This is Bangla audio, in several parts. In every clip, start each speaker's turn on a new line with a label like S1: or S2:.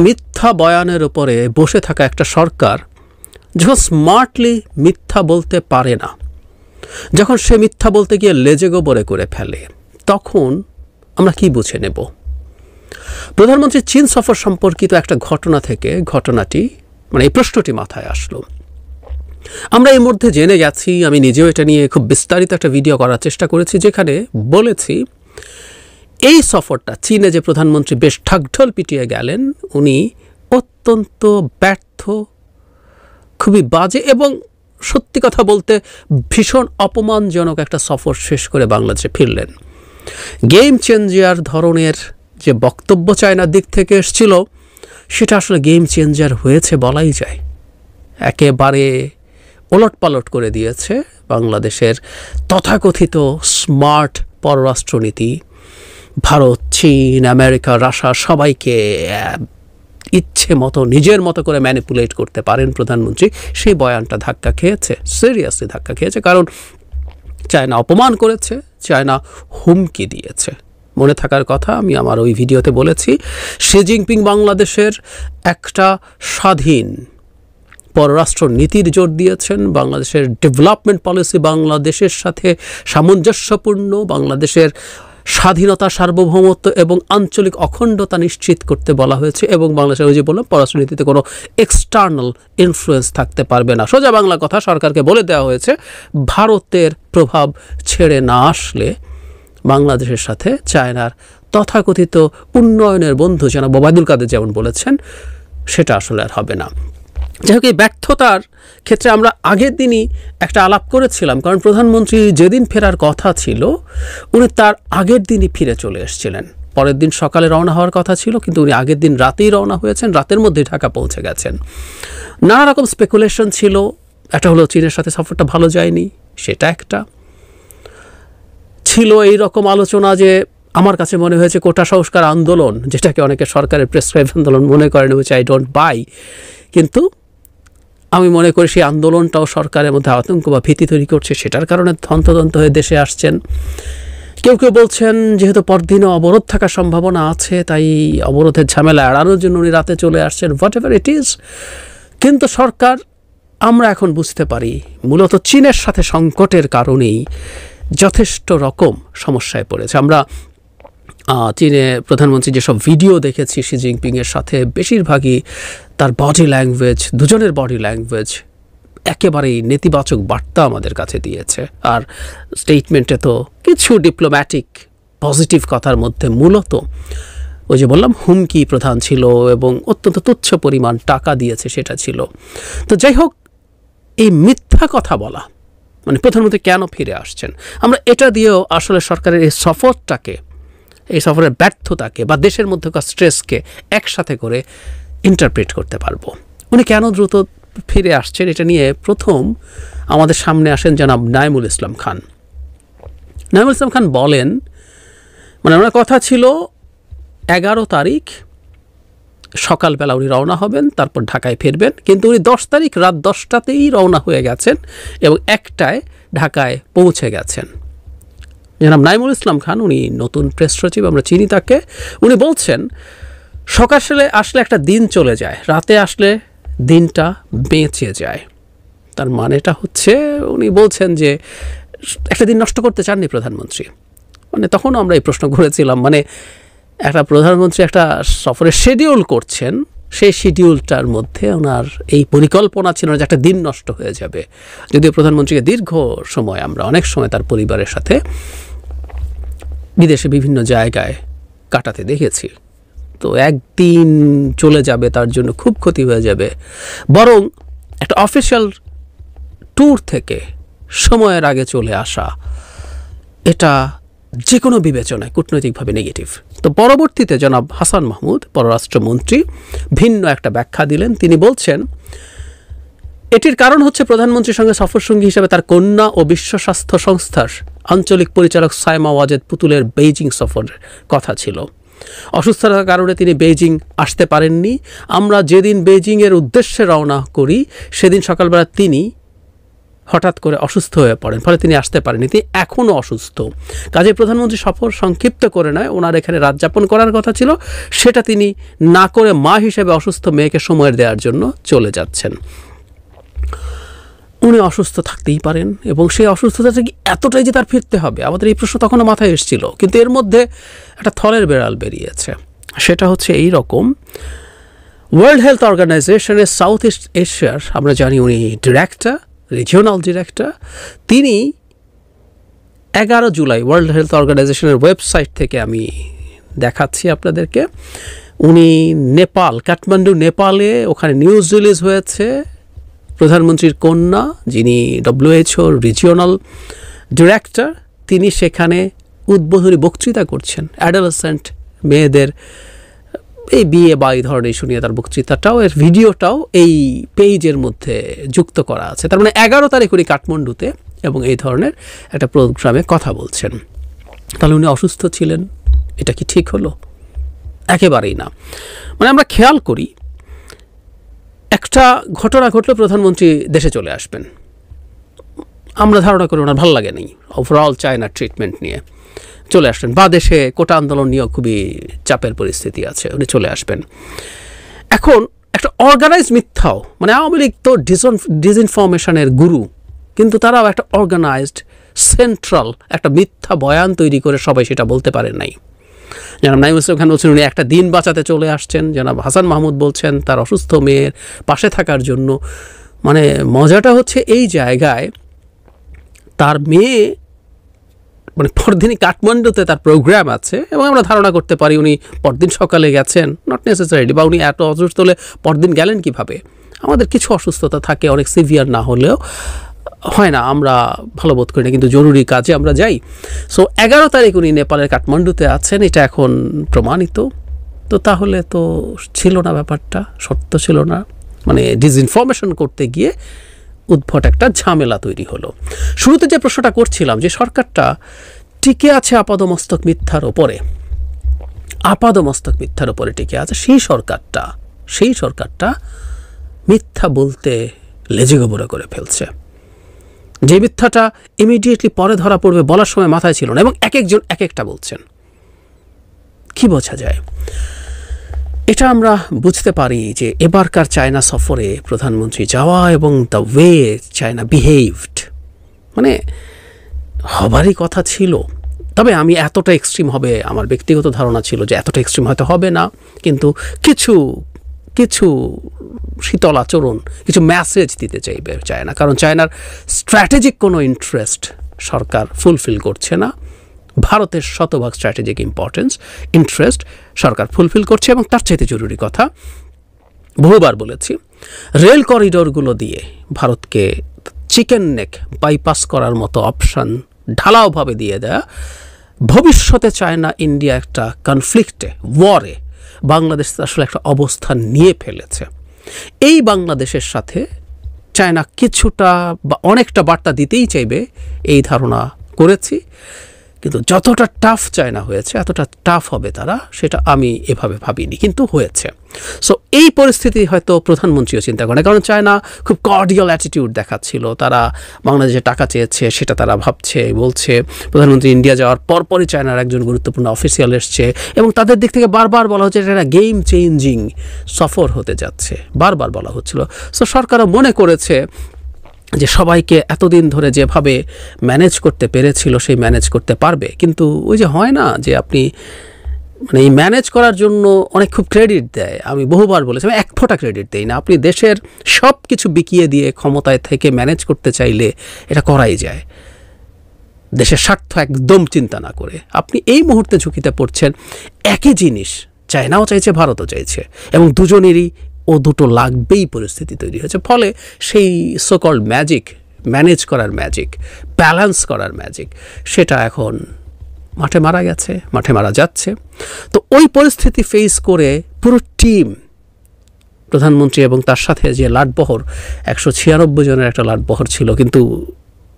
S1: মিথ্যা বয়ানের উপরে বসে থাকা একটা সরকার যখন স্মার্টলি মিথ্যা বলতে পারে না, যখন সে মিথ্যা বলতে গিয়ে লেজে গোবরে করে ফেলে, তখন আমরা কি বুঝে নেব? প্রধানমন্ত্রী চীন সফর সম্পর্কিত একটা ঘটনা থেকে ঘটনাটি এই প্রশ্নটি মাথায় আসলো। আমরা এই মধ্যে জেনে গেছি, আমি নিজেও এটা নিয়ে খুব বিস্তারিত একটা ভিডিও করার চেষ্টা করেছি, যেখানে বলেছি এই সফরটা চীনে যে প্রধানমন্ত্রী বেশ ঢাকঢোল পিটিয়ে গেলেন, উনি অত্যন্ত ব্যর্থ, খুবই বাজে এবং সত্যি কথা বলতে ভীষণ অপমানজনক একটা সফর শেষ করে বাংলাদেশে ফিরলেন। গেম চেঞ্জার ধরনের যে বক্তব্য চায়নার দিক থেকে এসেছিল, সেটা আসলে গেম চেঞ্জার হয়েছে বলাই যায়। একেবারে ওলটপালট করে দিয়েছে বাংলাদেশের তথাকথিত স্মার্ট পররাষ্ট্রনীতি। ভারত, চীন, আমেরিকা, রাশিয়া সবাইকে ইচ্ছে মতো নিজের মতো করে ম্যানিপুলেট করতে পারেন প্রধানমন্ত্রী। সেই বয়ানটা ধাক্কা খেয়েছে, সিরিয়াসলি ধাক্কা খেয়েছে, কারণ চায়না অপমান করেছে, চায়না হুমকি দিয়েছে। মনে থাকার কথা, আমি আমার ওই ভিডিওতে বলেছি, শি জিনপিং বাংলাদেশের একটা স্বাধীন পররাষ্ট্র নীতির জোর দিয়েছেন, বাংলাদেশের ডেভেলপমেন্ট পলিসি বাংলাদেশের সাথে সামঞ্জস্যপূর্ণ, বাংলাদেশের স্বাধীনতা, সার্বভৌমত্ব এবং আঞ্চলিক অখণ্ডতা নিশ্চিত করতে বলা হয়েছে, এবং বাংলাদেশের ওই যে বললাম পররাষ্ট্রনীতিতে কোনো এক্সটার্নাল ইনফ্লুয়েন্স থাকতে পারবে না। সোজা বাংলা কথা, সরকারকে বলে দেওয়া হয়েছে ভারতের প্রভাব ছেড়ে না আসলে বাংলাদেশের সাথে চায়নার তথাকথিত উন্নয়নের বন্ধু জনাব ওবায়দুল কাদের যেমন বলেছেন, সেটা আসলে আর হবে না। যাই হোক, এই ব্যর্থতার ক্ষেত্রে আমরা আগের দিনই একটা আলাপ করেছিলাম, কারণ প্রধানমন্ত্রী যেদিন ফেরার কথা ছিল, উনি তার আগের দিনই ফিরে চলে এসেছিলেন। পরের দিন সকালে রওনা হওয়ার কথা ছিল, কিন্তু উনি আগের দিন রাতেই রওনা হয়েছেন, রাতের মধ্যে ঢাকা পৌঁছে গেছেন। নানা রকম স্পেকুলেশন ছিল। একটা হলো চীনের সাথে সফরটা ভালো যায়নি, সেটা একটা ছিল। এই রকম আলোচনা যে আমার কাছে মনে হয়েছে কোটা সংস্কার আন্দোলন, যেটাকে অনেকে সরকারের প্রেসক্রাইব আন্দোলন মনে করেন, উইচ আই ডোন্ট বাই, কিন্তু আমি মনে করি সেই আন্দোলনটাও সরকারের মধ্যে আতঙ্ক বা ভীতি তৈরি করছে, সেটার কারণে হন্তদন্ত হয়ে দেশে আসছেন। কেউ কেউ বলছেন যেহেতু পরদিনও অবরোধ থাকার সম্ভাবনা আছে, তাই অবরোধের ঝামেলা এড়ানোর জন্য উনি রাতে চলে আসছেন, হোয়াট এভার ইট ইজ। কিন্তু সরকার, আমরা এখন বুঝতে পারি, মূলত চীনের সাথে সংকটের কারণেই যথেষ্ট রকম সমস্যায় পড়েছে। আমরা চীনে প্রধানমন্ত্রী যেসব ভিডিও দেখেছি শি জিনপিংয়ের সাথে, বেশিরভাগই তার বডি ল্যাঙ্গুয়েজ, দুজনের বডি ল্যাঙ্গুয়েজ একেবারেই নেতিবাচক বার্তা আমাদের কাছে দিয়েছে। আর স্টেটমেন্টে তো কিছু ডিপ্লোম্যাটিক পজিটিভ কথার মধ্যে মূলত ওই যে বললাম হুমকি প্রধান ছিল, এবং অত্যন্ত তুচ্ছ পরিমাণ টাকা দিয়েছে সেটা ছিল। তো যাই হোক, এই মিথ্যা কথা বলা, প্রধানমন্ত্রী কেন ফিরে আসছেন, আমরা এটা দিয়েও আসলে সরকারের এই সফরটাকে, এই সফরের ব্যর্থতাকে বা দেশের মধ্যকার স্ট্রেসকে একসাথে করে ইন্টারপ্রেট করতে পারবো। উনি কেন দ্রুত ফিরে আসছেন, এটা নিয়ে প্রথম আমাদের সামনে আসেন জনাব নাঈমুল ইসলাম খান। নাঈমুল ইসলাম খান বলেন, ওনার কথা ছিল 11 তারিখ সকালবেলা উনি রওনা হবেন, তারপর ঢাকায় ফিরবেন, কিন্তু উনি 10 তারিখ রাত 10টাতেই রওনা হয়ে গেছেন এবং 1টায় ঢাকায় পৌঁছে গেছেন। জনাব নাঈমুল ইসলাম খান, উনি নতুন প্রেস সচিব, আমরা চিনি তাকে। উনি বলছেন সকালে আসলে একটা দিন চলে যায়, রাতে আসলে দিনটা বেঁচে যায়। তার মানেটা হচ্ছে, উনি বলছেন যে একটা দিন নষ্ট করতে চাননি প্রধানমন্ত্রী। তখনও আমরা এই প্রশ্ন করেছিলাম, একটা প্রধানমন্ত্রী একটা সফরের শিডিউল করছেন, সেই শিডিউলটার মধ্যে ওনার এই পরিকল্পনা ছিল যে একটা দিন নষ্ট হয়ে যাবে। যদিও প্রধানমন্ত্রীকে দীর্ঘ সময়, আমরা অনেক সময় তার পরিবারের সাথে বিদেশে বিভিন্ন জায়গায় কাটাতে দেখেছি, তো একদিন চলে যাবে তার জন্য খুব ক্ষতি হয়ে যাবে। বরং একটা অফিসিয়াল ট্যুর থেকে সময়ের আগে চলে আসা, এটা যে কোনো বিবেচনায় কূটনৈতিকভাবে নেগেটিভ। তো পরবর্তীতে জনাব হাসান মাহমুদ পররাষ্ট্রমন্ত্রী ভিন্ন একটা ব্যাখ্যা দিলেন। তিনি বলছেন এটির কারণ হচ্ছে প্রধানমন্ত্রীর সঙ্গে সফরসঙ্গী হিসেবে তার কন্যা ও বিশ্ব স্বাস্থ্য সংস্থার আঞ্চলিক পরিচালক সাইমা ওয়াজেদ পুতুলের বেইজিং সফরের কথা ছিল। অসুস্থতার কারণে তিনি বেইজিং আসতে পারেননি। আমরা যেদিন বেইজিংয়ের উদ্দেশ্যে রওনা করি সেদিন সকালবেলা তিনি হঠাৎ করে অসুস্থ হয়ে পড়েন, ফলে তিনি আসতে পারেনি। তিনি এখনও অসুস্থ। কাজে প্রধানমন্ত্রী সফর সংক্ষিপ্ত করে নয়, ওনার এখানে রাত যাপন করার কথা ছিল, সেটা তিনি না করে মা হিসেবে অসুস্থ মেয়েকে সময় দেওয়ার জন্য চলে যাচ্ছেন। উনি অসুস্থ থাকতেই পারেন, এবং সেই অসুস্থতাটা কি এতটাই যে তার ফিরতে হবে, আমাদের এই প্রশ্ন তখনও মাথায় এসেছিল। কিন্তু এর মধ্যে একটা থলের বেড়াল বেরিয়েছে। সেটা হচ্ছে এই রকম, ওয়ার্ল্ড হেলথ অর্গানাইজেশনের সাউথ ইস্ট এশিয়ার আমরা জানি উনি ডিরেক্টর, রিজিওনাল ডিরেক্টর। তিনি 11 জুলাই ওয়ার্ল্ড হেলথ অর্গানাইজেশনের ওয়েবসাইট থেকে আমি দেখাচ্ছি আপনাদেরকে, উনি নেপাল, কাঠমান্ডু নেপালে, ওখানে নিউজ রিলিজ হয়েছে, প্রধানমন্ত্রীর কন্যা যিনি WHO রিজিওনাল ডিরেক্টর, তিনি সেখানে উদ্বোধনী বক্তৃতা করছেন। অ্যাডোলেসেন্ট মেয়েদের এই বিয়ে বা এই ধরনের ইস্যু নিয়ে তার বক্তৃতাটাও, এর ভিডিওটাও এই পেজের মধ্যে যুক্ত করা আছে। তার মানে 11 তারিখ উনি কাঠমান্ডুতে এবং এই ধরনের একটা প্রোগ্রামে কথা বলছেন। তাহলে উনি অসুস্থ ছিলেন, এটা কি ঠিক হলো? একেবারেই না। মানে আমরা খেয়াল করি, একটা ঘটনা ঘটলে প্রধানমন্ত্রী দেশে চলে আসবেন, আমরা ধারণা করি ওনার ভালো লাগে নেই ওভারঅল চায়না ট্রিটমেন্ট নিয়ে, চলে আসবেন, বা দেশে কোটা আন্দোলন নিয়েও খুবই চাপের পরিস্থিতি আছে, উনি চলে আসবেন। এখন একটা অর্গানাইজ মিথ্যাও, মানে আওয়ামী লীগ তো ডিসইনফরমেশনের গুরু, কিন্তু তারাও একটা অর্গানাইজড সেন্ট্রাল একটা মিথ্যা বয়ান তৈরি করে সবাই সেটা বলতে পারেন নাই। জনাব নাঈম ইসলাম খান বলছেন উনি একটা দিন বাঁচাতে চলে আসছেন, জনাব হাসান মাহমুদ বলছেন তার অসুস্থ মেয়ের পাশে থাকার জন্য। মানে মজাটা হচ্ছে এই জায়গায়, তার মেয়ে মানে পরদিনই কাঠমান্ডুতে তার প্রোগ্রাম আছে, এবং আমরা ধারণা করতে পারি উনি পরদিন সকালে গেছেন, নট নেসেসারিলি, বা উনি এত অসুস্থ হলে পরদিন গেলেন কিভাবে। আমাদের কিছু অসুস্থতা থাকে, অনেক সিভিয়ার না হলেও হয় না, আমরা ভালো বোধ করি না, কিন্তু জরুরি কাজে আমরা যাই। সো 11 তারিখ উনি নেপালের কাঠমান্ডুতে আছেন, এটা এখন প্রমাণিত। তো তাহলে তো ছিল না, ব্যাপারটা সত্য ছিল না, মানে ডিসইনফরমেশন করতে গিয়ে উদ্ভট একটা ঝামেলা তৈরি হলো। শুরুতে যে প্রশ্নটা করছিলাম যে সরকারটা টিকে আছে আপাদমস্তক মিথ্যার ওপরে, আপাদমস্তক মিথ্যার ওপরে টিকে আছে, সেই সরকারটা মিথ্যা বলতে লেজে গোবরে করে ফেলছে। যে মিথ্যাটা ইমিডিয়েটলি পরে ধরা পড়বে বলার সময় মাথায় ছিল না, এবং এক একজন এক একটা বলছেন। কি বোঝা যায়? এটা আমরা বুঝতে পারি যে এবারকার চায়না সফরে প্রধানমন্ত্রী যাওয়া এবং দ্য ওয়ে চায়না বিহেভড, মানে হবারই কথা ছিল। তবে আমি এতটা এক্সট্রিম হবে আমার ব্যক্তিগত ধারণা ছিল যে এতটা এক্সট্রিম হয়তো হবে না, কিন্তু কিছু কিছু শীতল আচরণ, কিছু মেসেজ দিতে চাইবে চায়না, কারণ চায়নার স্ট্র্যাটেজিক কোনো ইন্টারেস্ট সরকার ফুলফিল করছে না। ভারতের শতভাগ স্ট্র্যাটেজিক ইন্টারেস্ট সরকার ফুলফিল করছে, এবং তার চাইতে জরুরি কথা, বহুবার বলেছি, রেল করিডোরগুলো দিয়ে ভারতকে চিকেন নেক বাইপাস করার মতো অপশান ঢালাওভাবে দিয়ে দেয়া, ভবিষ্যতে চায়না ইন্ডিয়া একটা কনফ্লিক্টে, ওয়ারে বাংলাদেশ আসলে একটা অবস্থান নিয়ে ফেলেছে। এই বাংলাদেশের সাথে চায়না কিছুটা বা অনেকটা বার্তা দিতেই চাইবে, এই ধারণা করেছি। কিন্তু যতটা টাফ চায়না হয়েছে এতটা টাফ হবে তারা, সেটা আমি এভাবে ভাবিনি, কিন্তু হয়েছে। সো এই পরিস্থিতি হয়তো প্রধানমন্ত্রীও চিন্তা করেন, কারণ চায়না খুব কর্ডিয়াল অ্যাটিটিউড দেখাচ্ছিল, তারা বাংলাদেশে টাকা চেয়েছে সেটা তারা ভাবছে, বলছে। প্রধানমন্ত্রী ইন্ডিয়া যাওয়ার পরপরই চায়নার একজন গুরুত্বপূর্ণ অফিসিয়াল এসছে, এবং তাদের দিক থেকে বারবার বলা হচ্ছে এটা একটা গেম চেঞ্জিং সফর হতে যাচ্ছে, বারবার বলা হচ্ছিল। সো সরকারও মনে করেছে যে সবাইকে এতদিন ধরে যেভাবে ম্যানেজ করতে পেরেছিল সেই ম্যানেজ করতে পারবে। কিন্তু ওই যে হয় না যে আপনি মানে এই ম্যানেজ করার জন্য অনেক খুব ক্রেডিট দেয়, আমি বহুবার বলেছি, আমি এক ফোঁটা ক্রেডিট দেই না। আপনি দেশের সব কিছু বিকিয়ে দিয়ে ক্ষমতায় থেকে ম্যানেজ করতে চাইলে এটা করাই যায়, দেশের স্বার্থ একদম চিন্তা না করে। আপনি এই মুহূর্তে ঝুঁকিতে পড়ছেন, একই জিনিস চায়নাও চাইছে, ভারতও চাইছে, এবং দুজনেরই দুটো লাগবেই পরিস্থিতি তৈরি হয়েছে। ফলে সেই সোকল্ড ম্যাজিক, ম্যানেজ করার ম্যাজিক, ব্যালেন্স করার ম্যাজিক, সেটা এখন মাঠে মারা গেছে, মাঠে মারা যাচ্ছে। তো ওই পরিস্থিতি ফেস করে পুরো টিম, প্রধানমন্ত্রী এবং তার সাথে যে লাটবহর, 196 জনের একটা লাটবহর ছিল, কিন্তু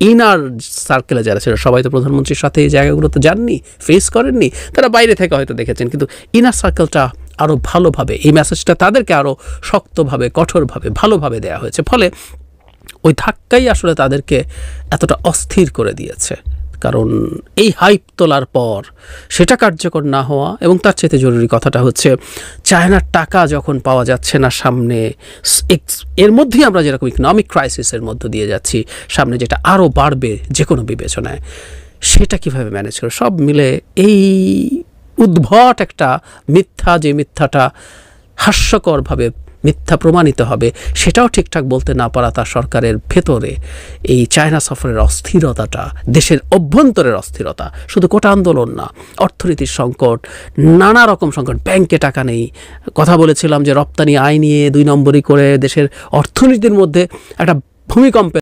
S1: ইনার সার্কেলে যারা ছিল সবাই তো প্রধানমন্ত্রীর সাথে এই জায়গাগুলোতে যাননি, ফেস করেননি, তারা বাইরে থেকে হয়তো দেখেছেন, কিন্তু ইনার সার্কেলটা আরও ভালোভাবে, এই মেসেজটা তাদেরকে আরও শক্তভাবে, কঠোরভাবে, ভালোভাবে দেওয়া হয়েছে। ফলে ওই ধাক্কাই আসলে তাদেরকে এতটা অস্থির করে দিয়েছে। কারণ এই হাইপ তোলার পর সেটা কার্যকর না হওয়া, এবং তার চাইতে জরুরি কথাটা হচ্ছে চায়নার টাকা যখন পাওয়া যাচ্ছে না সামনে, এর মধ্যেই আমরা যেরকম ইকোনমিক ক্রাইসিসের মধ্য দিয়ে যাচ্ছি, সামনে যেটা আরও বাড়বে যে কোনো বিবেচনায়, সেটা কিভাবে ম্যানেজ করে, সব মিলে এই উদ্ভট একটা মিথ্যা, যে মিথ্যাটা হাস্যকরভাবে মিথ্যা প্রমাণিত হবে সেটাও ঠিকঠাক বলতে না পারা, তার সরকারের ভেতরে এই চায়না সফরের অস্থিরতাটা, দেশের অভ্যন্তরের অস্থিরতা, শুধু কোটা আন্দোলন না, অর্থনীতির সংকট, নানা রকম সংকট, ব্যাংকে টাকা নেই, কথা বলেছিলাম যে রপ্তানি আয় নিয়ে 2 নম্বরই করে দেশের অর্থনীতির মধ্যে একটা ভূমিকম্পের